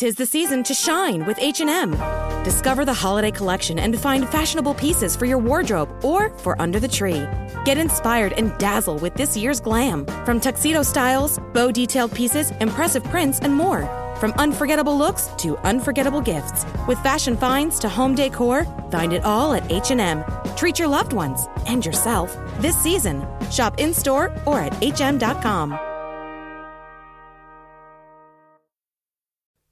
'Tis the season to shine with H&M. Discover the holiday collection and find fashionable pieces for your wardrobe or for under the tree. Get inspired and dazzle with this year's glam. From tuxedo styles, bow detailed pieces, impressive prints, and more. From unforgettable looks to unforgettable gifts. With fashion finds to home decor, find it all at H&M. Treat your loved ones and yourself this season. Shop in-store or at hm.com.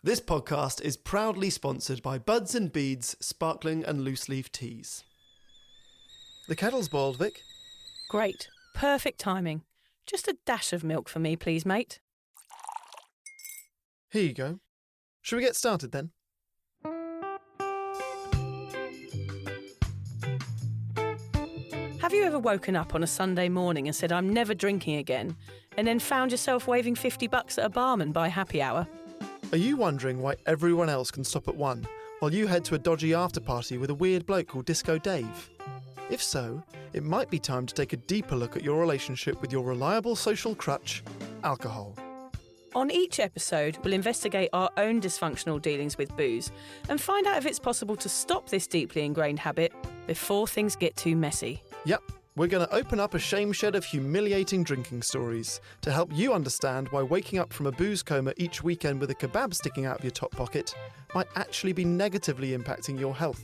This podcast is proudly sponsored by Buds and Beads Sparkling and Loose Leaf Teas. The kettle's boiled, Vic. Great. Perfect timing. Just a dash of milk for me, please, mate. Here you go. Shall we get started then? Have you ever woken up on a Sunday morning and said, I'm never drinking again, and then found yourself waving $50 at a barman by happy hour? Are you wondering why everyone else can stop at 1 while you head to a dodgy after-party with a weird bloke called Disco Dave? If so, it might be time to take a deeper look at your relationship with your reliable social crutch, alcohol. On each episode, we'll investigate our own dysfunctional dealings with booze and find out if it's possible to stop this deeply ingrained habit before things get too messy. Yep, we're going to open up a shame shed of humiliating drinking stories to help you understand why waking up from a booze coma each weekend with a kebab sticking out of your top pocket might actually be negatively impacting your health.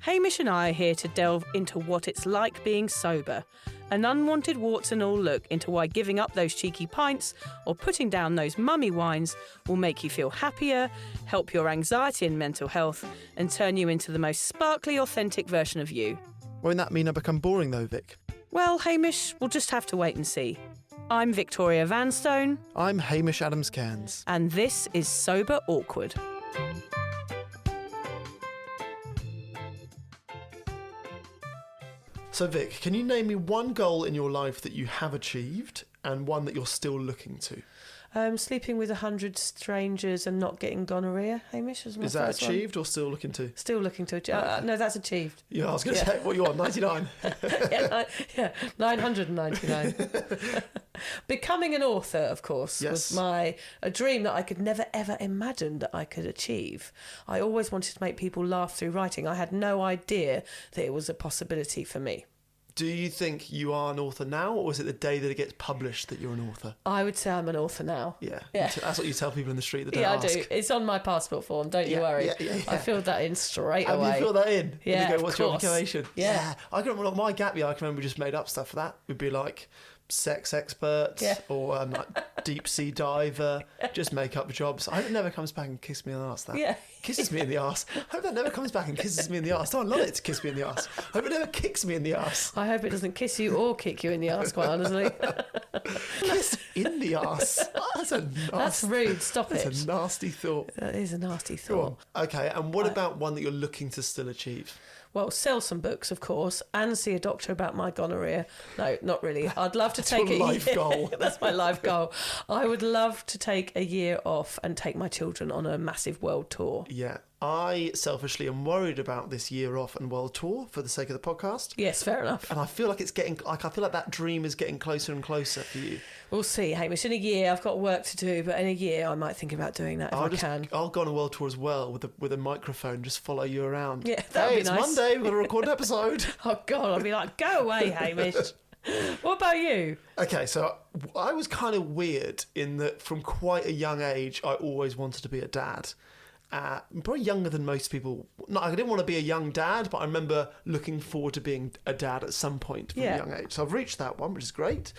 Hamish and I are here to delve into what it's like being sober, an unwanted warts and all look into why giving up those cheeky pints or putting down those mummy wines will make you feel happier, help your anxiety and mental health, and turn you into the most sparkly, authentic version of you. Won't that mean I become boring though, Vic? Well, Hamish, we'll just have to wait and see. I'm Victoria Vanstone. I'm Hamish Adams-Cairns. And this is Sober Awkward. So Vic, can you name me one goal in your life that you have achieved and one that you're still looking to? Sleeping with 100 strangers and not getting gonorrhea, Hamish, was my Is that first achieved or still looking to? Still looking to achieve. No, that's achieved. Yeah, I was going to say, what you on, 99? yeah, 999. Becoming an author, of course, Yes. was a dream that I could never, ever imagine that I could achieve. I always wanted to make people laugh through writing. I had no idea that it was a possibility for me. Do you think you are an author now, or is it the day that it gets published that you're an author? I would say I'm an author now. Yeah. Yeah. That's what you tell people in the street that don't Yeah, ask. I do. It's on my passport form, don't you worry. Yeah. I filled that in straight Have away. you filled that in? Yeah, And they go, of what's your course. occupation? Yeah. I can remember my gap year, I can remember we just made up stuff for that. We'd be like sex expert or like deep sea diver, just make up jobs. I hope it never comes back and kisses me in the arse. That kisses me in the arse. I hope that never comes back and kisses me in the arse. Oh, I love it to kiss me in the arse. I hope it never kicks me in the arse. I hope it doesn't kiss you or kick you in the arse, quite honestly. Kiss in the arse. That's rude. Stop it. That's a nasty thought. That is a nasty Go thought. on. Okay, and what about one that you're looking to still achieve? Well, sell some books, of course, and see a doctor about my gonorrhea. No, not really. I'd love to take your life goal. That's my life goal. I would love to take a year off and take my children on a massive world tour. Yeah. I selfishly am worried about this year off and world tour for the sake of the podcast. Yes, fair enough. And I feel like I feel like that dream is getting closer and closer for you. We'll see, Hamish. In a year, I've got work to do, but in a year, I might think about doing that if I can. I'll go on a world tour as well with a microphone, just follow you around. Yeah, that would be it's nice. Monday, we've got to record an episode. Oh, God, I'll be like, go away, Hamish. What about you? Okay, so I was kind of weird in that from quite a young age, I always wanted to be a dad. Probably younger than most people. No, I didn't want to be a young dad, but I remember looking forward to being a dad at some point from a young age. So I've reached that one, which is great.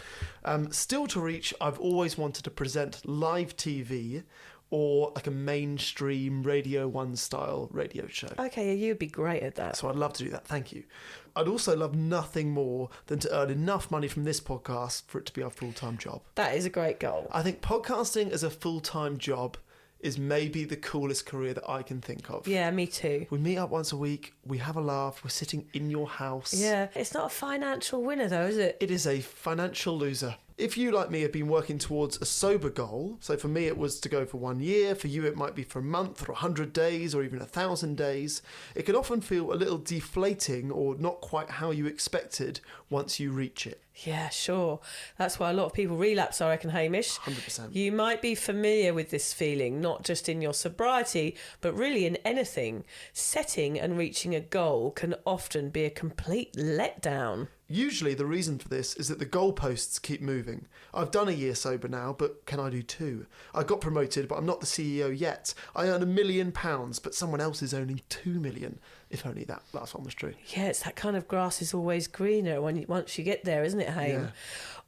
Still to reach, I've always wanted to present live TV or like a mainstream Radio 1 style radio show. Okay, you'd be great at that. So I'd love to do that, thank you. I'd also love nothing more than to earn enough money from this podcast for it to be our full-time job. That is a great goal. I think podcasting as a full-time job is maybe the coolest career that I can think of. Yeah, me too. We meet up once a week, we have a laugh, we're sitting in your house. Yeah, it's not a financial winner though, is it? It is a financial loser. If you, like me, have been working towards a sober goal, so for me it was to go for 1 year, for you it might be for a month or 100 days or even 1,000 days, it can often feel a little deflating or not quite how you expected once you reach it. Yeah, sure. That's why a lot of people relapse, I reckon, Hamish. 100%. You might be familiar with this feeling, not just in your sobriety, but really in anything. Setting and reaching a goal can often be a complete letdown. Usually the reason for this is that the goalposts keep moving. I've done a year sober now, but can I do 2? I got promoted, but I'm not the CEO yet. I earn £1 million, but someone else is earning 2 million. If only that last one was true. Yeah, it's that kind of grass is always greener once you get there, isn't it, Hame? Yeah.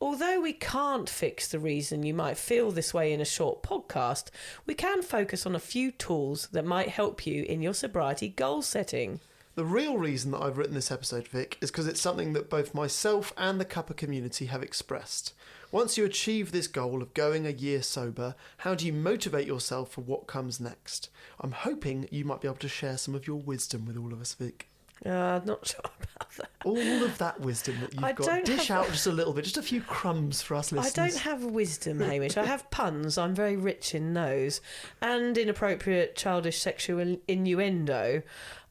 Although we can't fix the reason you might feel this way in a short podcast, we can focus on a few tools that might help you in your sobriety goal setting. The real reason that I've written this episode, Vic, is because it's something that both myself and the Cuppa community have expressed. Once you achieve this goal of going a year sober, how do you motivate yourself for what comes next? I'm hoping you might be able to share some of your wisdom with all of us, Vic. Not sure about that. All of that wisdom that you've got. Dish out just a little bit, just a few crumbs for us listeners. I don't have wisdom, Hamish. I have puns. I'm very rich in those. And inappropriate childish sexual innuendo.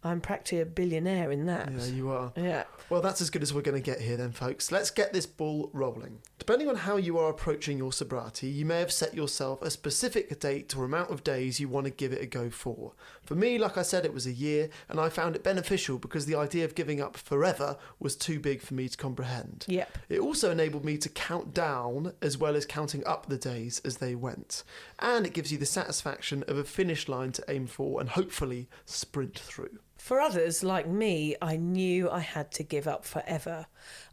I'm practically a billionaire in that. Yeah, you are. Yeah. Well, that's as good as we're going to get here then, folks. Let's get this ball rolling. Depending on how you are approaching your sobriety, you may have set yourself a specific date or amount of days you want to give it a go for. For me, like I said, it was a year, and I found it beneficial because the idea of giving up forever was too big for me to comprehend. Yep. It also enabled me to count down as well as counting up the days as they went. And it gives you the satisfaction of a finish line to aim for and hopefully sprint through. For others, like me, I knew I had to give up forever.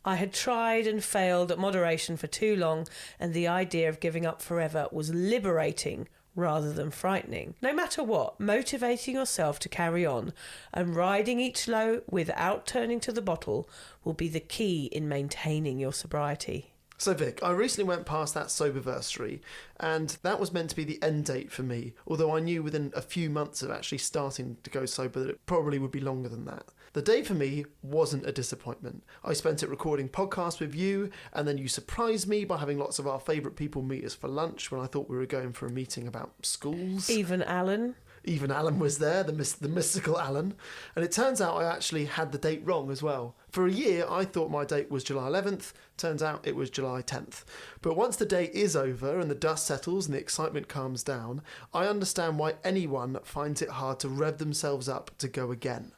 I had tried and failed at moderation for too long, and the idea of giving up forever was liberating rather than frightening. No matter what, motivating yourself to carry on and riding each low without turning to the bottle will be the key in maintaining your sobriety. So Vic, I recently went past that soberversary, and that was meant to be the end date for me, although I knew within a few months of actually starting to go sober that it probably would be longer than that. The day for me wasn't a disappointment. I spent it recording podcasts with you, and then you surprised me by having lots of our favourite people meet us for lunch when I thought we were going for a meeting about schools. Even Alan was there, the mystical Alan. And it turns out I actually had the date wrong as well. For a year, I thought my date was July 11th. Turns out it was July 10th. But once the day is over and the dust settles and the excitement calms down, I understand why anyone finds it hard to rev themselves up to go again.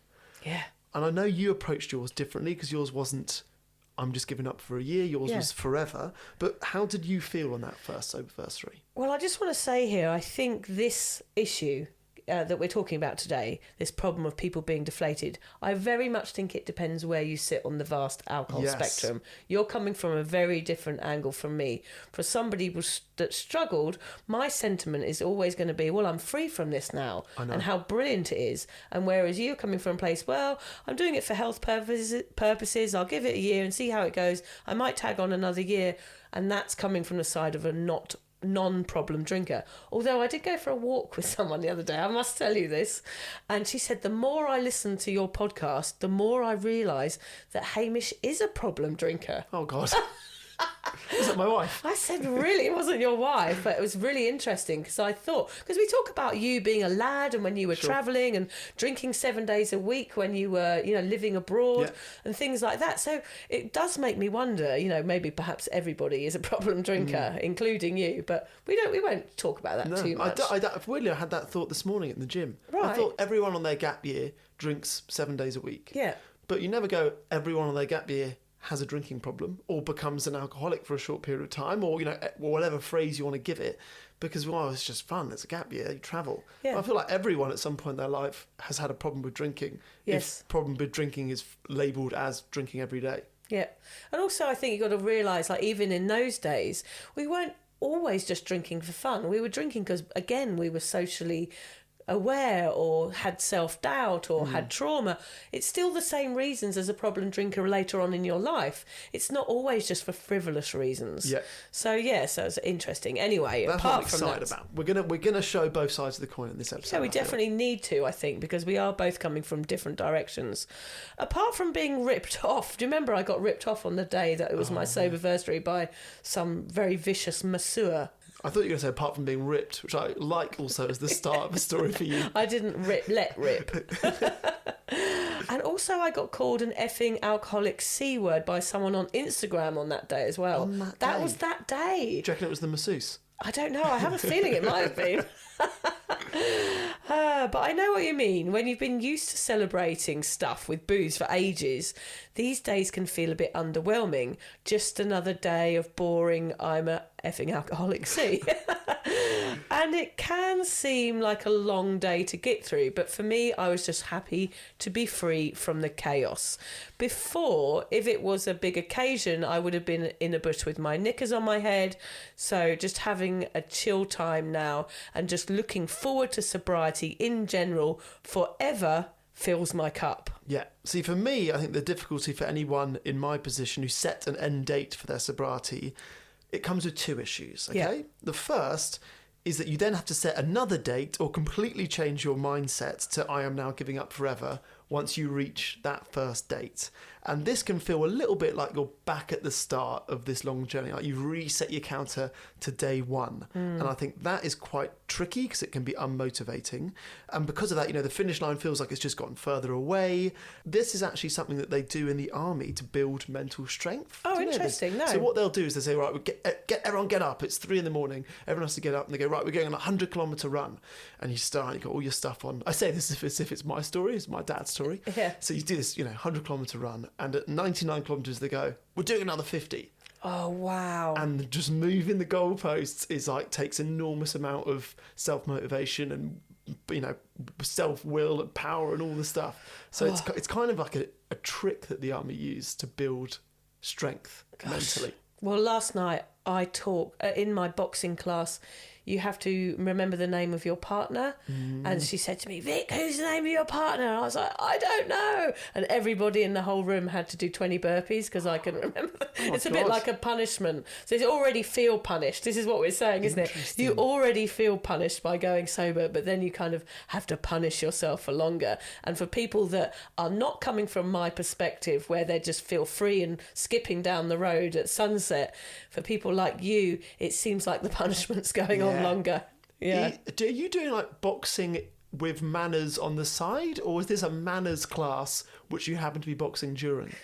Yeah. And I know you approached yours differently because yours wasn't, I'm just giving up for a year. Yours was forever. But how did you feel on that first soberversary? Well, I just want to say here, I think this issue that we're talking about today, this problem of people being deflated, I very much think it depends where you sit on the vast alcohol spectrum. You're coming from a very different angle from me. For somebody that struggled, my sentiment is always going to be, well, I'm free from this now, and how brilliant it is. And whereas you're coming from a place, well, I'm doing it for health purposes, I'll give it a year and see how it goes. I might tag on another year. And that's coming from the side of a non-problem drinker. Although I did go for a walk with someone the other day, I must tell you this, and she said the more I listen to your podcast, the more I realise that Hamish is a problem drinker. Oh God. Was that my wife? I said, really? It wasn't your wife, but it was really interesting because I thought, because we talk about you being a lad and when you were travelling and drinking 7 days a week when you were, living abroad and things like that. So it does make me wonder, maybe perhaps everybody is a problem drinker, including you, but we won't talk about that too much. Weirdly, I had that thought this morning at the gym. Right. I thought everyone on their gap year drinks 7 days a week. Yeah. But you never go, everyone on their gap year has a drinking problem or becomes an alcoholic for a short period of time or, whatever phrase you want to give it because, well, it's just fun. It's a gap year. You travel. Yeah. I feel like everyone at some point in their life has had a problem with drinking. Yes. If problem with drinking is labelled as drinking every day. Yeah. And also I think you've got to realise, even in those days, we weren't always just drinking for fun. We were drinking because, again, we were socially aware or had self-doubt or had trauma, it's still the same reasons as a problem drinker later on in your life. It's not always just for frivolous reasons. Yeah. So it's interesting. Anyway, That's what I'm apart from excited that, about. We're gonna show both sides of the coin in this episode. so we definitely need to, I think, because we are both coming from different directions. Apart from being ripped off, do you remember I got ripped off on the day that it was my soberversary by some very vicious masseur? I thought you were going to say apart from being ripped, which I like also as the start of a story for you. I didn't let rip. And also I got called an effing alcoholic C word by someone on Instagram on that day as well. On that That day? was that day. Do you reckon it was the masseuse? I don't know. I have a feeling it might have been. But I know what you mean. When you've been used to celebrating stuff with booze for ages, these days can feel a bit underwhelming. Just another day of boring, I'm a effing alcoholic C. And it can seem like a long day to get through, but for me, I was just happy to be free from the chaos. Before, if it was a big occasion, I would have been in a bush with my knickers on my head. So just having a chill time now and just looking forward to sobriety in general forever fills my cup. Yeah. See, for me, I think the difficulty for anyone in my position who set an end date for their sobriety, it comes with two issues, okay? Yeah. The first is that you then have to set another date or completely change your mindset to I am now giving up forever once you reach that first date. And this can feel a little bit like you're back at the start of this long journey, like you've reset your counter to day one. And I think that is quite tricky because it can be unmotivating. And because of that, you know, the finish line feels like it's just gotten further away. This is actually something that they do in the army to build mental strength. Oh, Do you know this? interesting. No. So what they'll do is they say, right, everyone get up. It's 3 a.m. Everyone has to get up, and they go, right, we're going on a 100-kilometre run. And you start, and you got all your stuff on. I say this as if it's my story, it's my dad's story. Yeah. So you do this, 100-kilometre run, and at 99 kilometres they go, we're doing another 50. Oh, wow. And just moving the goalposts is takes enormous amount of self-motivation and, self-will and power and all the stuff. So it's kind of like a trick that the army use to build strength mentally. Well, last night I taught in my boxing class. You have to remember the name of your partner. And she said to me, Vic, who's the name of your partner? And I was like, I don't know. And everybody in the whole room had to do 20 burpees because I couldn't remember. It's a bit like a punishment. So you already feel punished. This is what we're saying, isn't it? You already feel punished by going sober, but then you kind of have to punish yourself for longer. And for people that are not coming from my perspective, where they just feel free and skipping down the road at sunset, for people like you, it seems like the punishment's going on longer. Yeah. Are you doing boxing with manners on the side, or is this a manners class which you happen to be boxing during?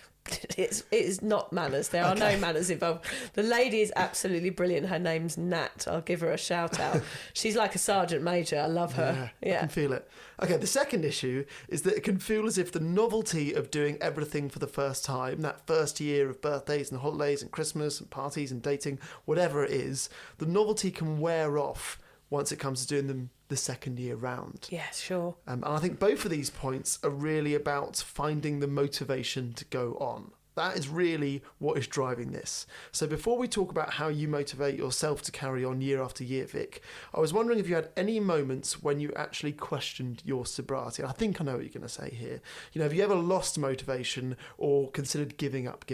It is not manners. There are no manners involved. The lady is absolutely brilliant. Her name's Nat. I'll give her a shout out. She's like a sergeant major. I love her. Yeah, I can feel it. Okay, the second issue is that it can feel as if the novelty of doing everything for the first time, that first year of birthdays and holidays and Christmas and parties and dating, whatever it is, the novelty can wear off once it comes to doing them the second year round. Yeah, sure. And I think both of these points are really about finding the motivation to go on. That is really what is driving this. So before we talk about how you motivate yourself to carry on year after year, Vic, I was wondering if you had any moments when you actually questioned your sobriety. I think I know what you're going to say here. Have you ever lost motivation or considered giving up?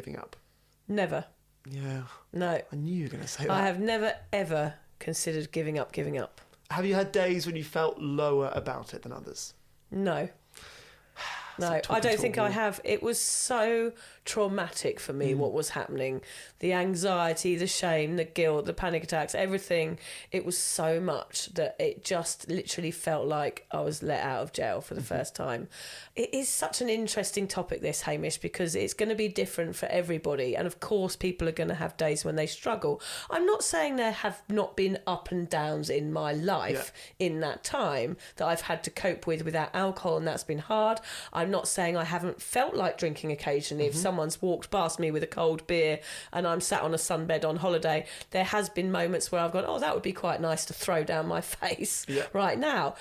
Never. Yeah. No. I knew you were going to say that. I have never, ever considered giving up. Have you had days when you felt lower about it than others? No. No, I don't think I have. It was so traumatic for me, what was happening. The anxiety, the shame, the guilt, the panic attacks, everything. It was so much that it just literally felt like I was let out of jail for the first time. It is such an interesting topic, this, Hamish, because it's going to be different for everybody. And of course, people are going to have days when they struggle. I'm not saying there have not been up and downs in my life in that time that I've had to cope with without alcohol, and that's been hard. I'm not saying I haven't felt like drinking occasionally. If someone's walked past me with a cold beer and I'm sat on a sunbed on holiday, there has been moments where I've gone, oh, that would be quite nice to throw down my face right now.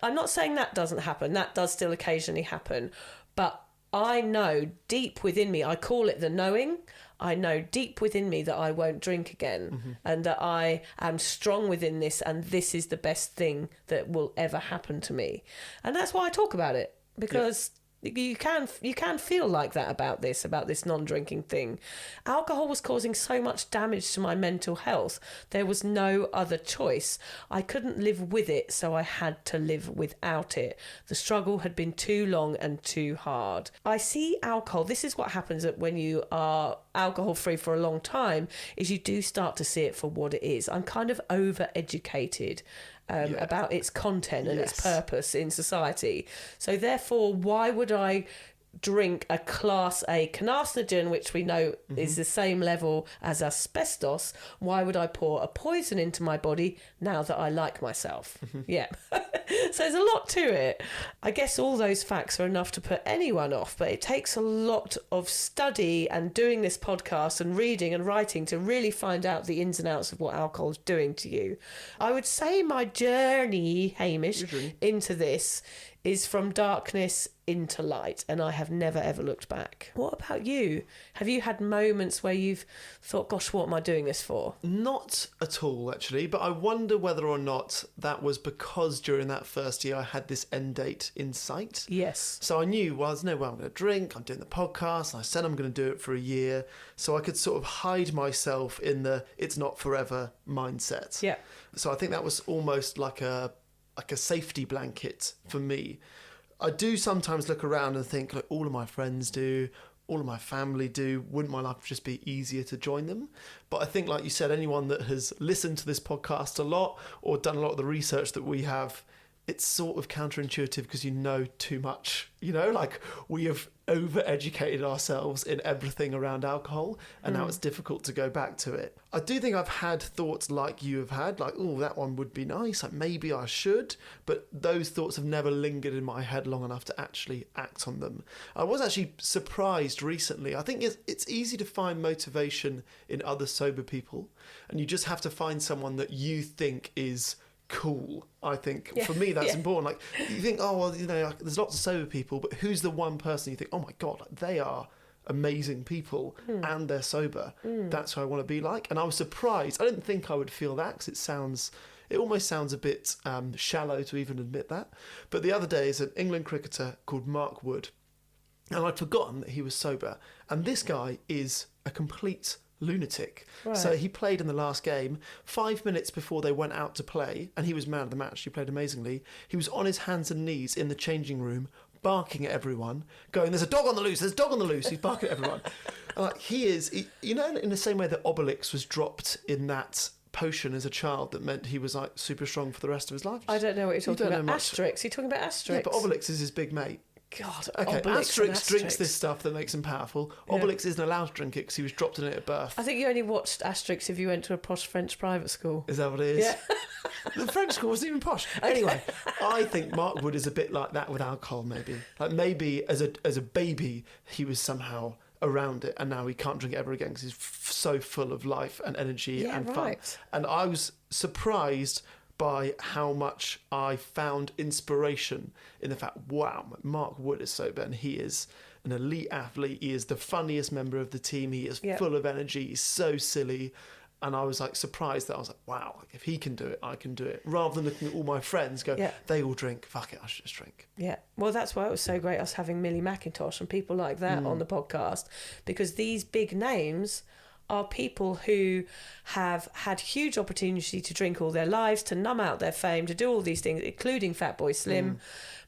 I'm not saying that doesn't happen. That does still occasionally happen. But I know deep within me, I call it the knowing. I know deep within me that I won't drink again, and that I am strong within this, and this is the best thing that will ever happen to me. And that's why I talk about it, because you can feel like that about this non-drinking thing. Alcohol was causing so much damage to my mental health. There was no other choice. I couldn't live with it, so I had to live without it. The struggle had been too long and too hard. I see alcohol, this is what happens when you are alcohol free for a long time, is you do start to see it for what it is. I'm kind of over-educated about its content and its purpose in society. So therefore, why would I drink a Class A carcinogen, which we know is the same level as asbestos? Why would I pour a poison into my body now that I like myself? Yeah. So there's a lot to it. I guess all those facts are enough to put anyone off, but it takes a lot of study and doing this podcast and reading and writing to really find out the ins and outs of what alcohol is doing to you. I would say my journey, Hamish, into this is from darkness into light, and I have never ever looked back. What about you? Have you had moments where you've thought, gosh, what am I doing this for? Not at all, actually, but I wonder whether or not that was because during that first year I had this end date in sight. Yes. So I knew, well, there's no way I'm going to drink, I'm doing the podcast, and I said I'm going to do it for a year, so I could sort of hide myself in the it's not forever mindset. Yeah. So I think that was almost like a safety blanket for me. I do sometimes look around and think, like, all of my friends do, all of my family do. Wouldn't my life just be easier to join them? But I think, like you said, anyone that has listened to this podcast a lot or done a lot of the research that we have, it's sort of counterintuitive because you know too much. You know, like, we have over-educated ourselves in everything around alcohol, and now it's difficult to go back to it. I do think I've had thoughts like you have had, like, oh, that one would be nice, like maybe I should, but those thoughts have never lingered in my head long enough to actually act on them. I was actually surprised recently. I think it's easy to find motivation in other sober people, and you just have to find someone that you think is cool. I think for me that's important. Like, you think, oh well, you know, like, there's lots of sober people, but who's the one person you think, oh my god, like, they are amazing people and they're sober. That's who I want to be like. And I was surprised. I didn't think I would feel that, because it almost sounds a bit shallow to even admit that. But the other day is an England cricketer called Mark Wood, and I'd forgotten that he was sober. And this guy is a complete lunatic. Right. So he played in the last game 5 minutes before they went out to play, and he was man of the match. He played amazingly. He was on his hands and knees in the changing room, barking at everyone, going, there's a dog on the loose, there's a dog on the loose. He's barking at everyone. And like, you know, in the same way that Obelix was dropped in that potion as a child that meant he was like super strong for the rest of his life. I don't know what you're talking about. Asterix. You're talking about Asterix. Yeah, but Obelix is his big mate. God, okay, Obelix Asterix drinks this stuff that makes him powerful. Obelix isn't allowed to drink it because he was dropped in it at birth. I think you only watched Asterix if you went to a posh French private school. Is that what it is? Yeah. The French school wasn't even posh. Anyway, I think Mark Wood is a bit like that with alcohol, maybe. Like, maybe as a baby, he was somehow around it, and now he can't drink it ever again because he's so full of life and energy and fun. And I was surprised by how much I found inspiration in the fact, wow, Mark Wood is sober and he is an elite athlete. He is the funniest member of the team. He is full of energy. He's so silly. And I was like surprised that I was like, wow, like, if he can do it, I can do it. Rather than looking at all my friends go, they all drink, fuck it, I should just drink. Yeah. Well, that's why it was so great us having Millie McIntosh and people like that on the podcast, because these big names are people who have had huge opportunity to drink all their lives, to numb out their fame, to do all these things, including Fatboy Slim,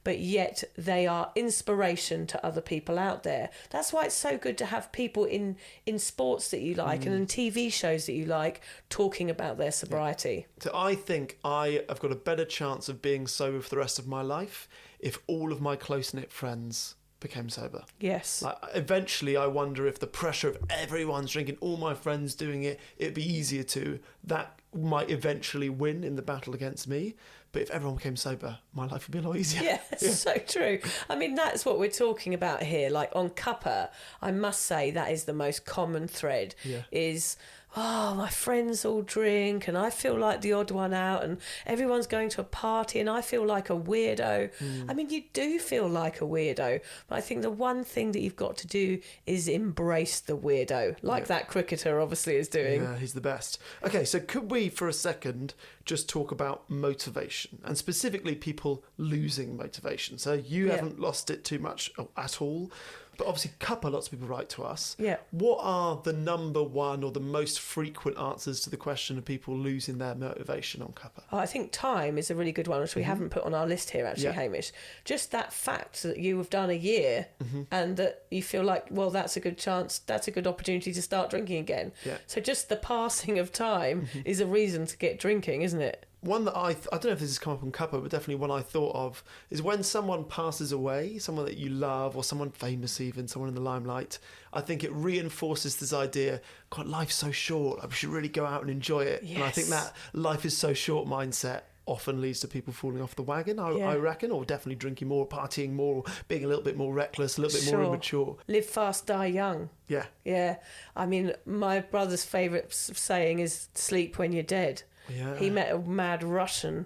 but yet they are inspiration to other people out there. That's why it's so good to have people in sports that you like and in TV shows that you like talking about their sobriety. So I think I have got a better chance of being sober for the rest of my life if all of my close-knit friends became sober. Yes. Like, eventually I wonder if the pressure of everyone's drinking, all my friends doing it, it'd be easier to, that might eventually win in the battle against me. But if everyone became sober, my life would be a lot easier. Yeah, so true. I mean, that's what we're talking about here. Like on cuppa, I must say that is the most common thread is, oh, my friends all drink and I feel like the odd one out and everyone's going to a party and I feel like a weirdo. I mean, you do feel like a weirdo, but I think the one thing that you've got to do is embrace the weirdo, like that cricketer obviously is doing. Yeah, he's the best. Okay, so could we for a second just talk about motivation and specifically people losing motivation? So you haven't lost it too much at all. But obviously, cuppa, lots of people write to us. Yeah. What are the number one or the most frequent answers to the question of people losing their motivation on cuppa? Oh, I think time is a really good one, which we haven't put on our list here, actually, Hamish. Just that fact that you have done a year and that you feel like, well, that's a good chance, that's a good opportunity to start drinking again. Yeah. So just the passing of time is a reason to get drinking, isn't it? One that I don't know if this has come up on cuppa, but definitely one I thought of is when someone passes away, someone that you love or someone famous even, someone in the limelight, I think it reinforces this idea, God, life's so short, we should really go out and enjoy it. Yes. And I think that life is so short mindset often leads to people falling off the wagon, I reckon, or definitely drinking more, partying more, being a little bit more reckless, a little bit more immature. Live fast, die young. Yeah. Yeah. I mean, my brother's favourite saying is sleep when you're dead. Yeah. He met a mad Russian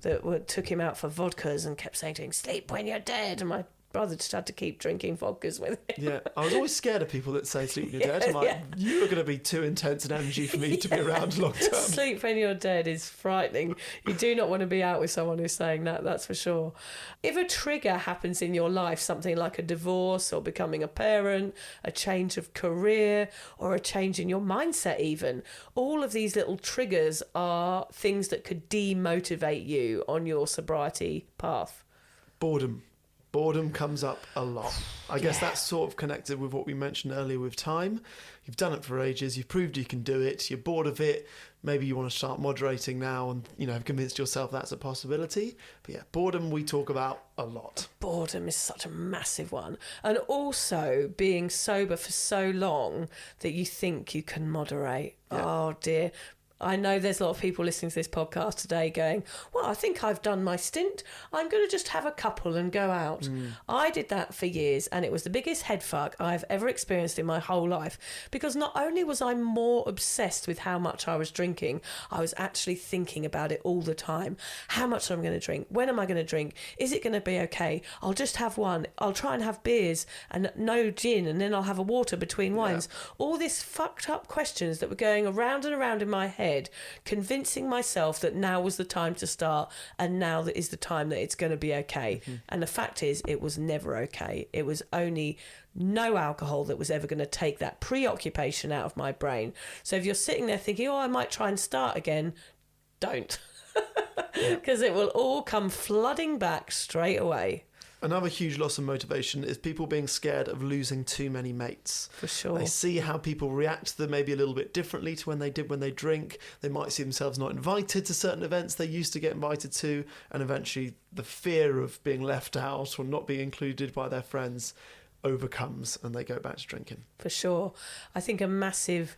that took him out for vodkas and kept saying to him, sleep when you're dead. And my brother just had to keep drinking vodkas with him. Yeah, I was always scared of people that say sleep when you're dead. I'm like, you are going to be too intense an energy for me to be around long term. Sleep when you're dead is frightening. You do not want to be out with someone who's saying that, that's for sure. If a trigger happens in your life, something like a divorce or becoming a parent, a change of career or a change in your mindset even, all of these little triggers are things that could demotivate you on your sobriety path. Boredom comes up a lot. I guess that's sort of connected with what we mentioned earlier with time. You've done it for ages. You've proved you can do it. You're bored of it. Maybe you want to start moderating now and, have convinced yourself that's a possibility. But yeah, boredom we talk about a lot. Boredom is such a massive one. And also being sober for so long that you think you can moderate. Yeah. Oh dear. I know there's a lot of people listening to this podcast today going, well, I think I've done my stint. I'm going to just have a couple and go out. I did that for years and it was the biggest head fuck I've ever experienced in my whole life, because not only was I more obsessed with how much I was drinking, I was actually thinking about it all the time. How much am I going to drink? When am I going to drink? Is it going to be okay? I'll just have one. I'll try and have beers and no gin, and then I'll have a water between wines. Yeah. All these fucked up questions that were going around and around in my head, convincing myself that now was the time to start and now that is the time that it's going to be okay. And the fact is, it was never okay. It was only no alcohol that was ever going to take that preoccupation out of my brain. So if you're sitting there thinking, oh, I might try and start again, don't. Because it will all come flooding back straight away. Another huge loss of motivation is people being scared of losing too many mates. For sure. They see how people react to them maybe a little bit differently to when they did when they drink. They might see themselves not invited to certain events they used to get invited to, and eventually the fear of being left out or not being included by their friends overcomes and they go back to drinking. For sure. I think a massive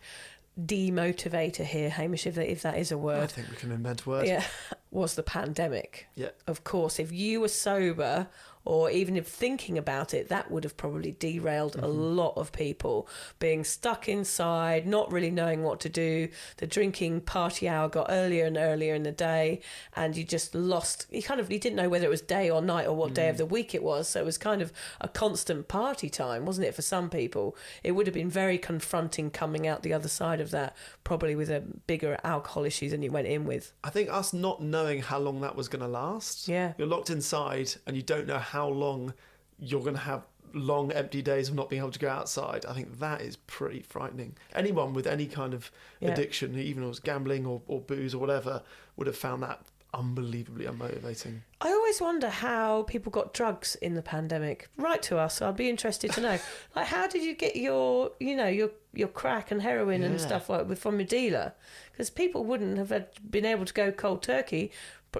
demotivator here, Hamish, if that is a word. I think we can invent a word. Yeah, was the pandemic. Yeah. Of course, if you were sober, or even if thinking about it, that would have probably derailed a lot of people. Being stuck inside, not really knowing what to do. The drinking party hour got earlier and earlier in the day, and you just lost. You didn't know whether it was day or night or what day of the week it was. So it was kind of a constant party time, wasn't it, for some people? It would have been very confronting coming out the other side of that, probably with a bigger alcohol issue than you went in with. I think us not knowing how long that was going to last. Yeah. You're locked inside and you don't know how long you're going to have long empty days of not being able to go outside. I think that is pretty frightening. Anyone with any kind of addiction, even if it was gambling or booze or whatever, would have found that unbelievably unmotivating. I always wonder how people got drugs in the pandemic. Write to us. I'd be interested to know. Like, how did you get your crack and heroin and stuff from a dealer? Because people wouldn't have been able to go cold turkey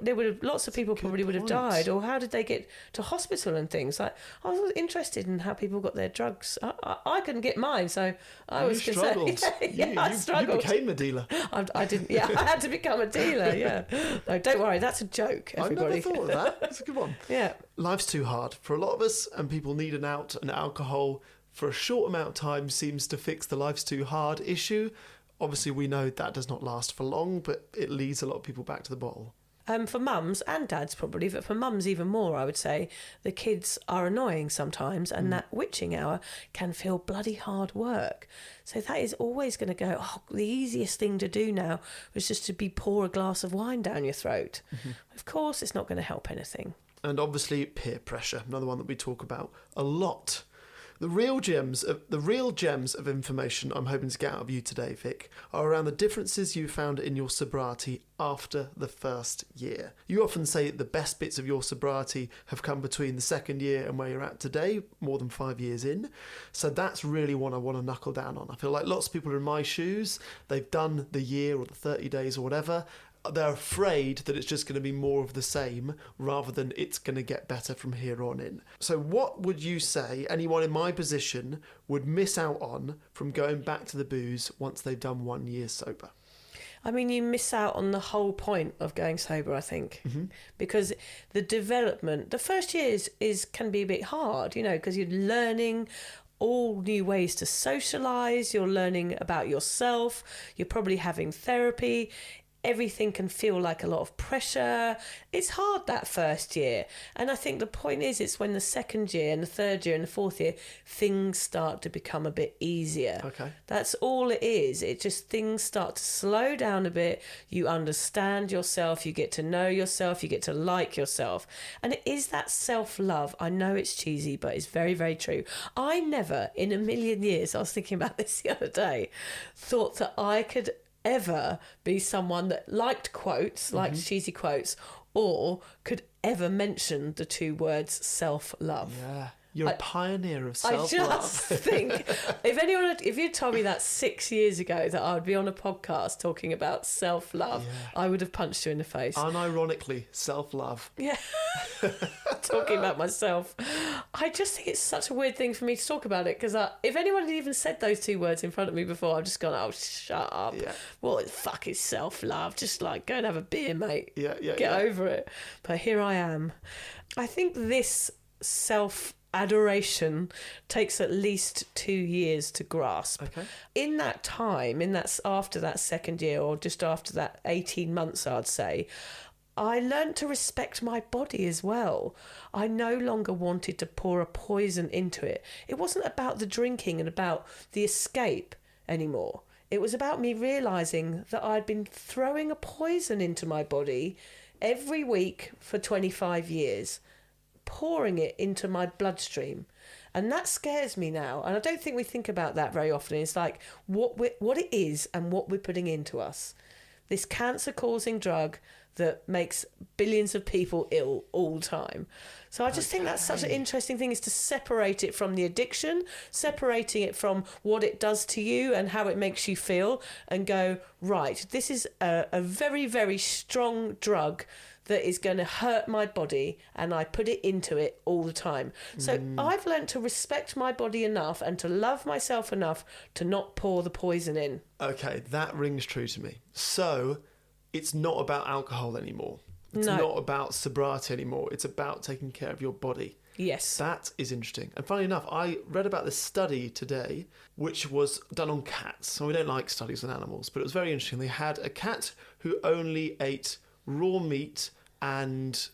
There would have, lots of people probably would have died. Or how did they get to hospital and things? Like, I was interested in how people got their drugs. I couldn't get mine, so I was struggled. I struggled. You became a dealer. I didn't. Yeah, I had to become a dealer. Yeah. No, don't worry. That's a joke. Everybody. I never thought of that. That's a good one. Yeah. Life's too hard for a lot of us, and people need an out. And alcohol, for a short amount of time, seems to fix the life's too hard issue. Obviously, we know that does not last for long, but it leads a lot of people back to the bottle. For mums and dads probably, but for mums even more, I would say, the kids are annoying sometimes, and that witching hour can feel bloody hard work. So that is always going to go, the easiest thing to do now was just to pour a glass of wine down your throat. Mm-hmm. Of course, it's not going to help anything. And obviously peer pressure, another one that we talk about a lot. The real gems of information I'm hoping to get out of you today, Vic, are around the differences you found in your sobriety after the first year. You often say the best bits of your sobriety have come between the second year and where you're at today, more than 5 years in. So that's really what I want to knuckle down on. I feel like lots of people are in my shoes. They've done the year or the 30 days or whatever. They're afraid that it's just going to be more of the same rather than it's going to get better from here on in. So what would you say anyone in my position would miss out on from going back to the booze once they've done 1 year sober? I mean, you miss out on the whole point of going sober, I think, because the development, the first year can be a bit hard, because you're learning all new ways to socialise, you're learning about yourself, you're probably having therapy. Everything can feel like a lot of pressure. It's hard that first year. And I think the point is, it's when the second year and the third year and the fourth year, things start to become a bit easier. Okay. That's all it is. It just, things start to slow down a bit. You understand yourself. You get to know yourself. You get to like yourself. And it is that self-love. I know it's cheesy, but it's very, very true. I never in a million years, I was thinking about this the other day, thought that I could ever be someone that liked quotes, liked cheesy quotes, or could ever mention the two words self-love. Yeah. You're a pioneer of self-love. I just think, if you told me that 6 years ago that I would be on a podcast talking about self-love, I would have punched you in the face. Unironically, self-love. Yeah. Talking about myself. I just think it's such a weird thing for me to talk about it, because if anyone had even said those two words in front of me before, I've just gone, oh, shut up. Yeah. What the fuck is self-love? Just go and have a beer, mate. Get over it. But here I am. I think this adoration takes at least 2 years to grasp. Okay. In that time, after that second year, or just after that 18 months, I'd say, I learned to respect my body as well. I no longer wanted to pour a poison into it. It wasn't about the drinking and about the escape anymore. It was about me realising that I'd been throwing a poison into my body every week for 25 years. Pouring it into my bloodstream, and that scares me now, and I don't think we think about that very often. It's like what it is and what we're putting into us, this cancer causing drug that makes billions of people ill all the time. So I just think that's such an interesting thing, is to separate it from the addiction, separating it from what it does to you and how it makes you feel, and go, right, this is a very, very strong drug that is going to hurt my body, and I put it into it all the time. So I've learned to respect my body enough and to love myself enough to not pour the poison in. Okay, that rings true to me. So it's not about alcohol anymore. It's not about sobriety anymore. It's about taking care of your body. Yes. That is interesting. And funny enough, I read about this study today, which was done on cats. So we don't like studies on animals, but it was very interesting. They had a cat who only ate raw meat and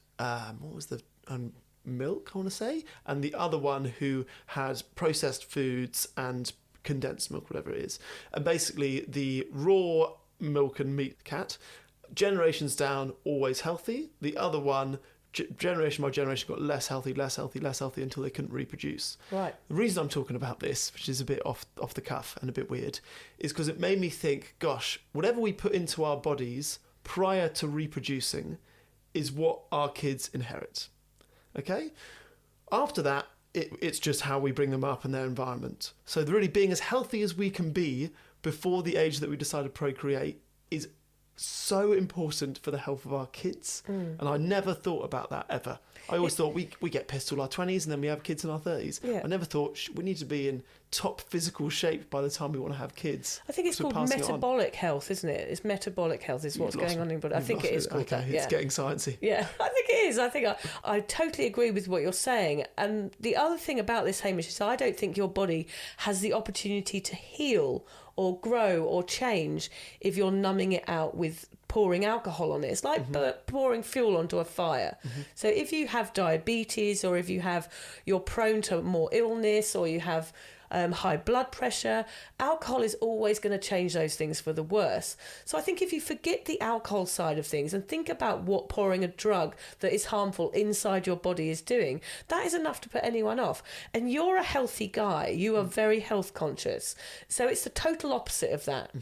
milk, I want to say, and the other one who had processed foods and condensed milk, whatever it is. And basically the raw milk and meat cat, generations down, always healthy. The other one, generation by generation, got less healthy until they couldn't reproduce. Right. The reason I'm talking about this, which is a bit off the cuff and a bit weird, is because it made me think, gosh, whatever we put into our bodies prior to reproducing is what our kids inherit. Okay? After that, it's just how we bring them up and their environment. So really being as healthy as we can be before the age that we decide to procreate is so important for the health of our kids. And I never thought about that ever. I always thought we get pissed till our 20s and then we have kids in our 30s. Yeah. I never thought we need to be in top physical shape by the time we want to have kids. I think it's called metabolic health, isn't it? It's metabolic health is what's going on in body. I think it is called that. It's getting sciencey. Yeah, I think it is. I think I totally agree with what you're saying. And the other thing about this, Hamish, is I don't think your body has the opportunity to heal or grow or change if you're numbing it out with pouring alcohol on it. It's like pouring fuel onto a fire. So if you have diabetes, or if you're prone to more illness, or you have high blood pressure, alcohol is always going to change those things for the worse. So I think if you forget the alcohol side of things and think about what pouring a drug that is harmful inside your body is doing, that is enough to put anyone off. And you're a healthy guy. You are very health conscious. So it's the total opposite of that.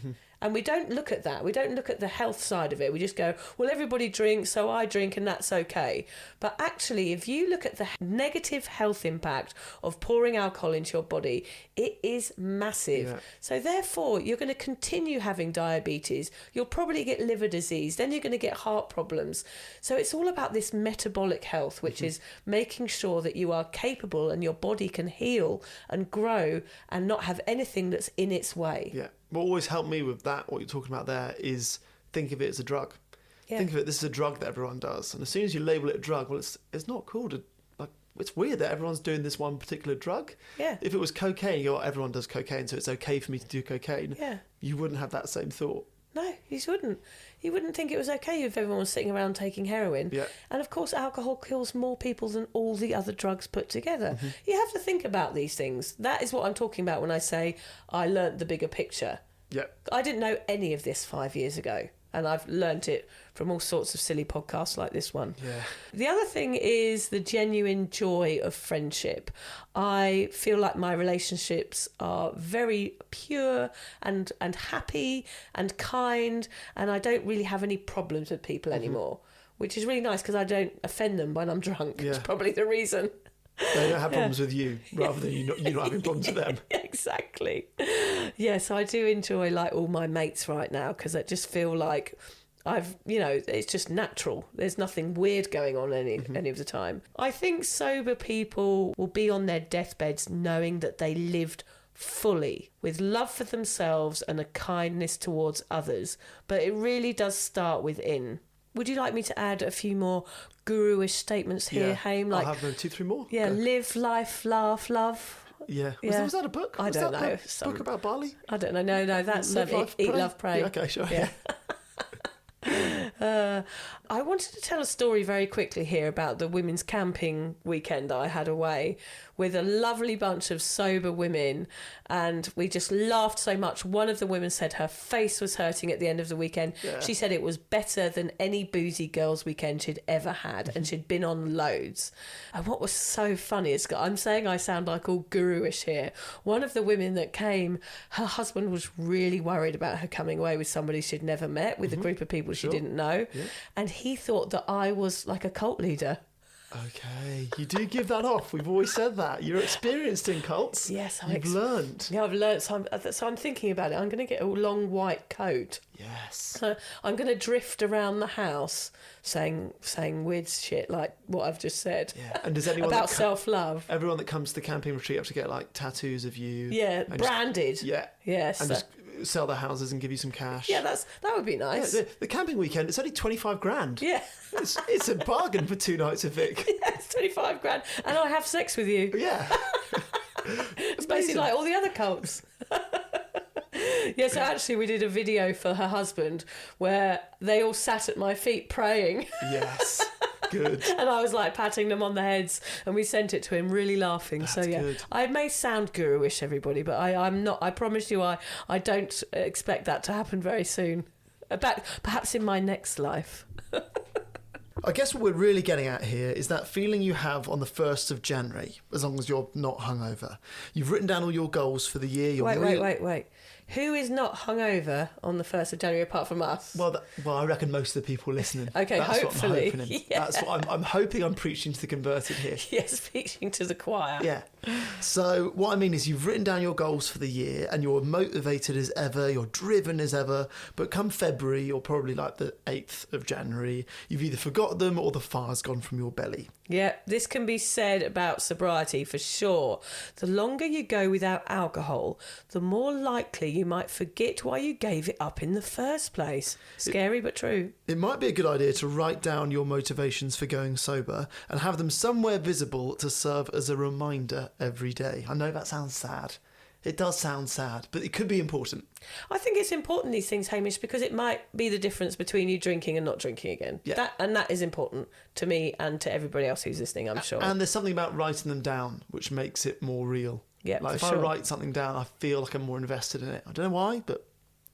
And we don't look at that. We don't look at the health side of it. We just go, well, everybody drinks, so I drink, and that's okay. But actually, if you look at the negative health impact of pouring alcohol into your body, it is massive. Yeah. So therefore, you're going to continue having diabetes. You'll probably get liver disease. Then you're going to get heart problems. So it's all about this metabolic health, which is making sure that you are capable and your body can heal and grow and not have anything that's in its way. Yeah. What always helped me with that, what you're talking about there, is think of it as a drug. Yeah. Think of it, this is a drug that everyone does. And as soon as you label it a drug, well, it's not called it's weird that everyone's doing this one particular drug. Yeah. If it was cocaine, everyone does cocaine, so it's okay for me to do cocaine. Yeah. You wouldn't have that same thought. No, you wouldn't. You wouldn't think it was okay if everyone was sitting around taking heroin. Yeah. And of course, alcohol kills more people than all the other drugs put together. You have to think about these things. That is what I'm talking about when I say I learnt the bigger picture. Yeah. I didn't know any of this 5 years ago, and I've learnt it from all sorts of silly podcasts like this one. Yeah. The other thing is the genuine joy of friendship. I feel like my relationships are very pure and happy and kind, and I don't really have any problems with people anymore, which is really nice because I don't offend them when I'm drunk. Yeah. It's probably the reason. They don't have problems with you rather than you not having problems with them. Exactly. Yes, I do enjoy like all my mates right now because I just feel like it's just natural. There's nothing weird going on any of the time. I think sober people will be on their deathbeds knowing that they lived fully with love for themselves and a kindness towards others. But it really does start within. Would you like me to add a few more guru-ish statements here, Hame? Like, I'll have 2-3 more. Yeah, go. Live, life, laugh, love. Yeah. Was that a book? I don't know. Book about barley? I don't know. No, that's Eat, Love, Pray. Yeah, okay, sure. Yeah. I wanted to tell a story very quickly here about the women's camping weekend that I had away with a lovely bunch of sober women, and we just laughed so much. One of the women said her face was hurting at the end of the weekend. Yeah. She said it was better than any boozy girls' weekend she'd ever had, and she'd been on loads. And what was so funny is, I'm saying I sound like all guru-ish here. One of the women that came, her husband was really worried about her coming away with somebody she'd never met, with a group of people she didn't know. Yeah. And he thought that I was like a cult leader. Okay, you do give that off. We've always said that. You're experienced in cults. Yes, You've learned. Yeah, I've learned. So I'm thinking about it. I'm going to get a long white coat. Yes. I'm going to drift around the house saying weird shit like what I've just said. Yeah. And does anyone about self-love? Everyone that comes to the camping retreat have to get like tattoos of you. Yeah, branded. Yes. And just sell their houses and give you some cash. Yeah, that would be nice. Yeah, the camping weekend, it's only 25 grand. Yeah. It's a bargain for 2 nights of Vic. Yeah, it's 25 grand. And I have sex with you. Yeah. It's basically like all the other cults. Yeah, so actually we did a video for her husband where they all sat at my feet praying. Yes. Good. And I was like patting them on the heads, and we sent it to him, really laughing. That's so yeah, good. I may sound guru-ish, everybody, but I'm not. I promise you, I don't expect that to happen very soon. Perhaps in my next life. I guess what we're really getting at here is that feeling you have on the 1st of January, as long as you're not hungover. You've written down all your goals for the year. Wait. Who is not hungover on the 1st of January apart from us? Well, I reckon most of the people listening. Okay, that's hopefully. What I'm hoping. Yeah. That's what I'm hoping I'm preaching to the converted here. Yes, preaching to the choir. Yeah. So what I mean is you've written down your goals for the year and you're motivated as ever, you're driven as ever, but come February or probably like the 8th of January, you've either forgot them or the fire's gone from your belly. Yeah, this can be said about sobriety for sure. The longer you go without alcohol, the more likely you might forget why you gave it up in the first place. Scary but true. It might be a good idea to write down your motivations for going sober and have them somewhere visible to serve as a reminder every day. I know that sounds sad. It does sound sad, but it could be important. I think it's important, these things, Hamish, because it might be the difference between you drinking and not drinking again. Yeah. That is important to me and to everybody else who's listening, I'm sure. And there's something about writing them down which makes it more real. Yeah, like if sure. I write something down, I feel like I'm more invested in it. I don't know why, but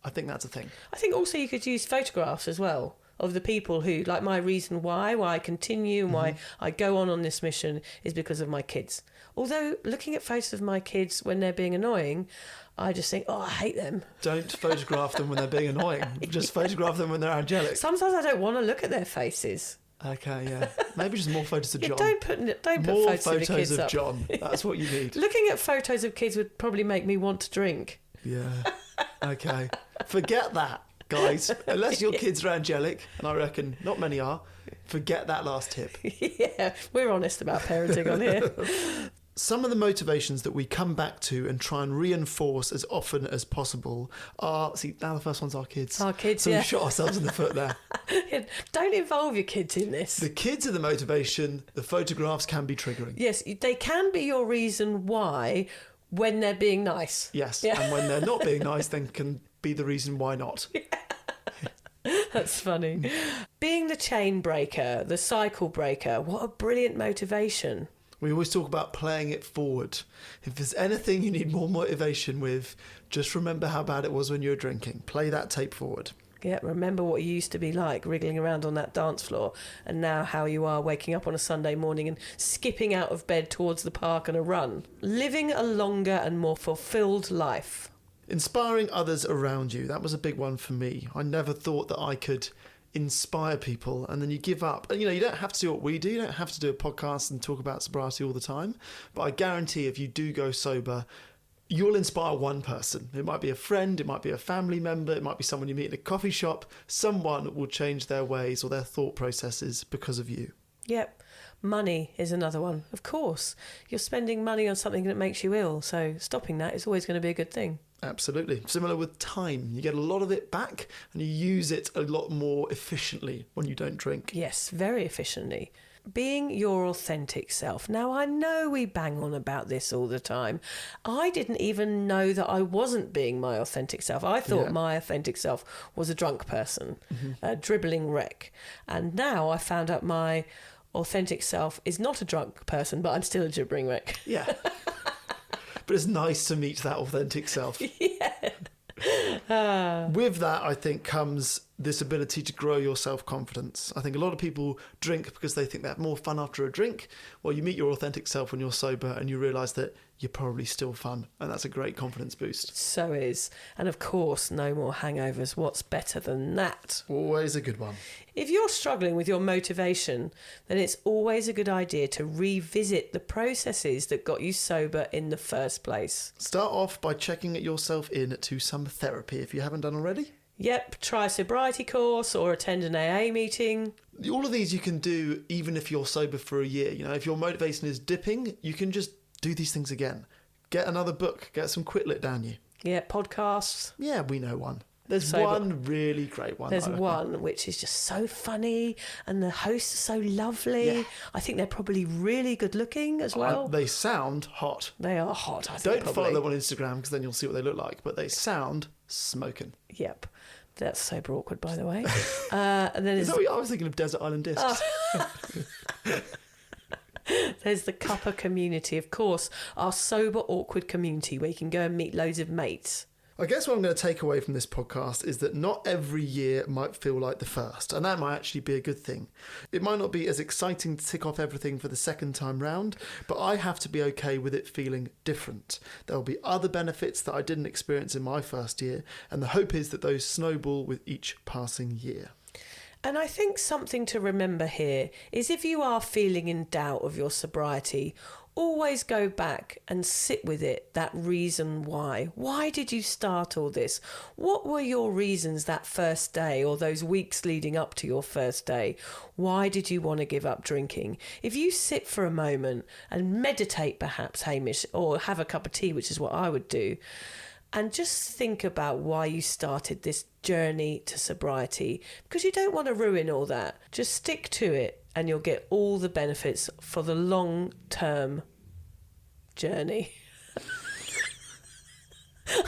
I think that's a thing. I think also you could use photographs as well of the people who, like, my reason why I continue and why I go on this mission is because of my kids. Although looking at photos of my kids when they're being annoying, I just think, I hate them. Don't photograph them when they're being annoying. Just photograph them when they're angelic. Sometimes I don't want to look at their faces. Okay, yeah. Maybe just more photos of John. Don't put more photos of the kids of up. John. That's what you need. Looking at photos of kids would probably make me want to drink. Yeah. Okay. Forget that, guys. Unless your kids are angelic, and I reckon not many are, forget that last tip. Yeah, we're honest about parenting on here. Some of the motivations that we come back to and try and reinforce as often as possible are... See, now the first one's our kids. Our kids, so yeah. we've shot ourselves in the foot there. Don't involve your kids in this. The kids are the motivation. The photographs can be triggering. Yes, they can be your reason why when they're being nice. Yes, Yeah. and when they're not being nice, then can be the reason why not. That's funny. Being the chain breaker, the cycle breaker, what a brilliant motivation. We always talk about playing it forward. If there's anything you need more motivation with, just remember how bad it was when you were drinking. Play that tape forward. Yeah, remember what you used to be like, wriggling around on that dance floor, and now how you are waking up on a Sunday morning and skipping out of bed towards the park and a run. Living a longer and more fulfilled life. Inspiring others around you. That was a big one for me. I never thought that I could inspire people, and then you give up. And you don't have to do what we do. You don't have to do a podcast and talk about sobriety all the time. But I guarantee if you do go sober, you'll inspire one person. It might be a friend, it might be a family member, it might be someone you meet in a coffee shop. Someone will change their ways or their thought processes because of you. Yep. Money is another one. Of course, you're spending money on something that makes you ill, so stopping that is always going to be a good thing. Absolutely. Similar with time. You get a lot of it back and you use it a lot more efficiently when you don't drink. Yes, very efficiently. Being your authentic self. Now, I know we bang on about this all the time. I didn't even know that I wasn't being my authentic self. I thought my authentic self was a drunk person, a dribbling wreck. And now I found out my authentic self is not a drunk person, but I'm still a dribbling wreck. Yeah. But it's nice to meet that authentic self. Yeah. With that, I think, comes this ability to grow your self-confidence. I think a lot of people drink because they think they have more fun after a drink. Well, you meet your authentic self when you're sober and you realise that you're probably still fun. And that's a great confidence boost. So is. And of course, no more hangovers. What's better than that? Always a good one. If you're struggling with your motivation, then it's always a good idea to revisit the processes that got you sober in the first place. Start off by checking yourself in to some therapy if you haven't done already. Yep, try a sobriety course or attend an AA meeting. All of these you can do even if you're sober for a year. If your motivation is dipping, you can just do these things again. Get another book, get some Quit Lit down you. Yeah, podcasts. Yeah, we know one. There's Sober. one really great one. There's one which is just so funny and the hosts are so lovely. Yeah. I think they're probably really good looking as well. They sound hot. They are hot, I think. Don't probably. follow them on Instagram because then you'll see what they look like. But they sound smoking. Yep. That's sober awkward, by the way. And then Is that what I was thinking of Desert Island Discs. There's the cuppa community, of course, our sober awkward community where you can go and meet loads of mates. I guess what I'm going to take away from this podcast is that not every year might feel like the first, and that might actually be a good thing. It might not be as exciting to tick off everything for the second time round, but I have to be okay with it feeling different. There'll be other benefits that I didn't experience in my first year, and the hope is that those snowball with each passing year. And I think something to remember here is if you are feeling in doubt of your sobriety, always go back and sit with it, that reason why. Why did you start all this? What were your reasons that first day or those weeks leading up to your first day? Why did you want to give up drinking? If you sit for a moment and meditate perhaps, Hamish, or have a cup of tea, which is what I would do, and just think about why you started this journey to sobriety, because you don't want to ruin all that. Just stick to it and you'll get all the benefits for the long-term journey.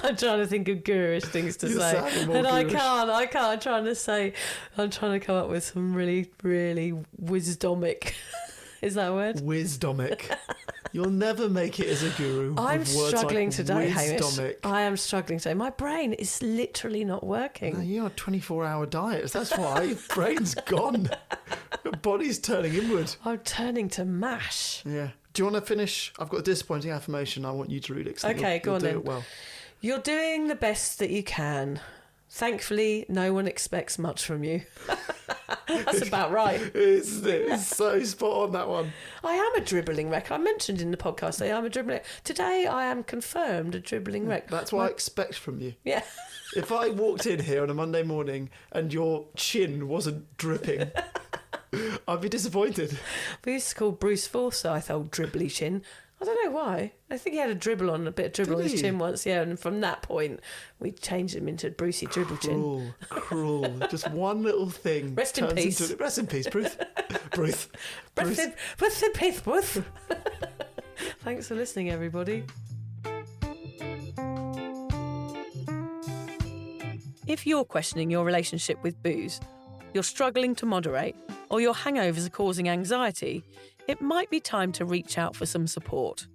I'm trying to think of gurish things to say. And I can't. I'm trying to come up with some really, really wisdomic. Is that a word? Wisdomic. You'll never make it as a guru. I'm struggling like today, Hamish. wisdomic. I am struggling today. My brain is literally not working. No, you're on 24-hour diets. That's why your brain's gone. Your body's turning inward. I'm turning to mash. Yeah. Do you want to finish? I've got a disappointing affirmation I want you to read it. Okay, go on do then. It well. You're doing the best that you can. Thankfully, no one expects much from you. That's about right. It's so spot on, that one. I am a dribbling wreck. I mentioned in the podcast that I'm a dribbling wreck. Today, I am confirmed a dribbling wreck. That's what I expect from you. Yeah. If I walked in here on a Monday morning and your chin wasn't dripping, I'd be disappointed. We used to call Bruce Forsyth old dribbly chin. I don't know why. I think he had a bit of dribble on his chin once, yeah, and from that point, we changed him into Brucey Dribble Chin. Cruel. Just one little thing. Rest in peace. Rest in peace, Bruce. Bruce. Rest in peace, Bruce. Thanks for listening, everybody. If you're questioning your relationship with booze, you're struggling to moderate, or your hangovers are causing anxiety, it might be time to reach out for some support.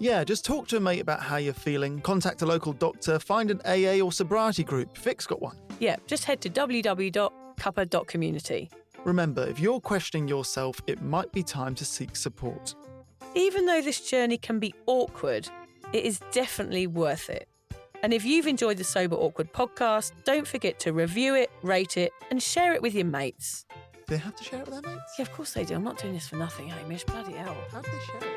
Yeah, just talk to a mate about how you're feeling, contact a local doctor, find an AA or sobriety group. Vic's got one. Yeah, just head to www.cuppa.community. Remember, if you're questioning yourself, it might be time to seek support. Even though this journey can be awkward, it is definitely worth it. And if you've enjoyed the Sober Awkward podcast, don't forget to review it, rate it, and share it with your mates. They have to share it with their mates? Yeah, of course they do. I'm not doing this for nothing, Hamish. Bloody hell. How do they share it?